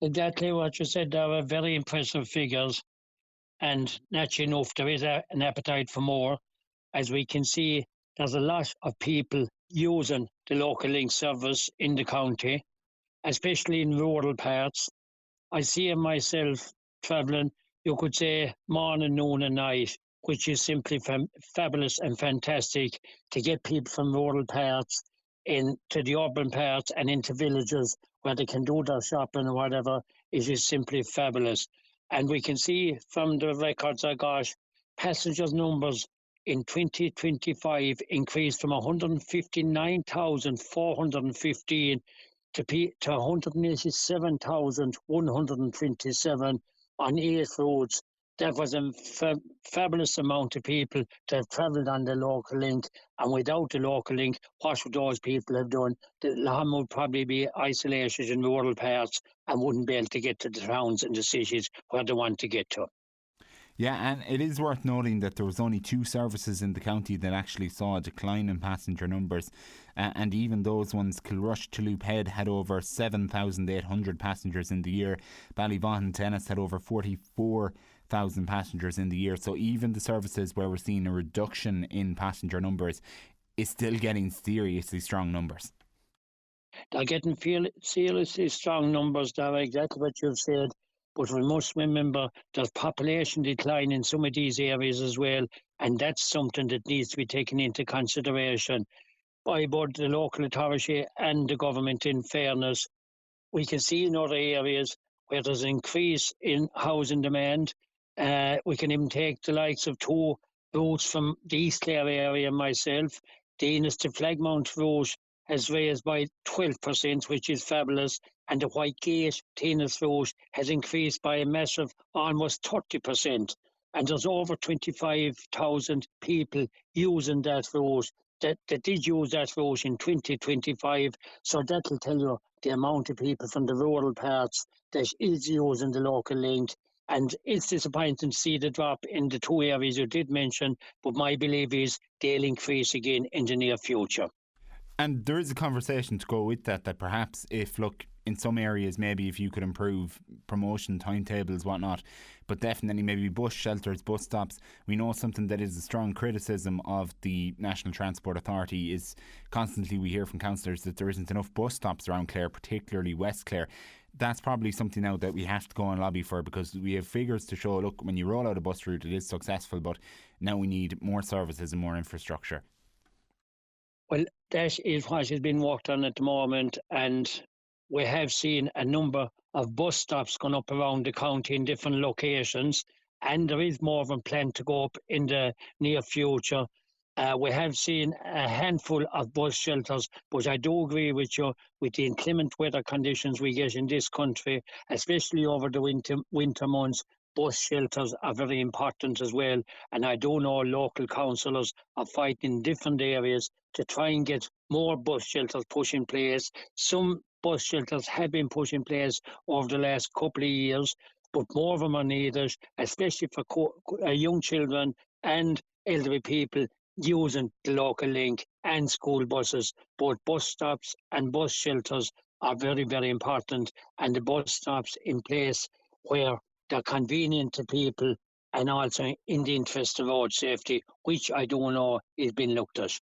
Exactly what you said. There were very impressive figures, and naturally enough, there is an appetite for more. As we can see, there's a lot of people using the local link service in the county, especially in rural parts. I see it myself travelling, you could say morning, noon, and night, which is simply fabulous and fantastic to get people from rural parts into the urban parts and into villages where they can do their shopping or whatever. It is simply fabulous. And we can see from the records I got, passengers numbers in 2025 increased from 159,415 to 187,127 on 8 roads. That was a fabulous amount of people that have travelled on the local link. And without the local link, what would those people have done? The Lahm would probably be isolated in rural parts and wouldn't be able to get to the towns and the cities where they want to get to. Yeah, and it is worth noting that there was only two services in the county that actually saw a decline in passenger numbers, and even those ones, Kilrush to Loophead had over 7,800 passengers in the year. Ballyvaughan to Ennis had over 44,000 passengers in the year. So even the services where we're seeing a reduction in passenger numbers is still getting seriously strong numbers. They're getting seriously strong numbers there, exactly what you've said. But we must remember there's population decline in some of these areas as well, and that's something that needs to be taken into consideration by both the local authority and the government. In fairness, we can see in other areas where there's an increase in housing demand. We can even take the likes of two routes from the East Clare area myself. The Ennis to Flagmount route has raised by 12%, which is fabulous, and the Whitegate to Ennis route has increased by a massive almost 30%. And there's over 25,000 people using that route that did use that route in 2025. So that'll tell you the amount of people from the rural parts that is using the local link. And it's disappointing to see the drop in the two areas you did mention, but my belief is they'll increase again in the near future. And there is a conversation to go with that, that perhaps if, look, in some areas, maybe if you could improve promotion timetables, whatnot, but definitely maybe bus shelters, bus stops. We know something that is a strong criticism of the National Transport Authority is constantly we hear from councillors that there isn't enough bus stops around Clare, particularly West Clare. That's probably something now that we have to go and lobby for, because we have figures to show, look, when you roll out a bus route, it is successful, but now we need more services and more infrastructure. Well, that is what has been worked on at the moment, and we have seen a number of bus stops going up around the county in different locations, and there is more of a plan to go up in the near future. We have seen a handful of bus shelters, but I do agree with you with the inclement weather conditions we get in this country, especially over the winter months. Bus shelters are very important as well, and I do know local councillors are fighting in different areas to try and get more bus shelters put in place. Some bus shelters have been put in place over the last couple of years, but more of them are needed, especially for young children and elderly people using the local link and school buses. Both bus stops and bus shelters are very, very important, and the bus stops in place where they're convenient to people and also in the interest of road safety, which I do know is being looked at.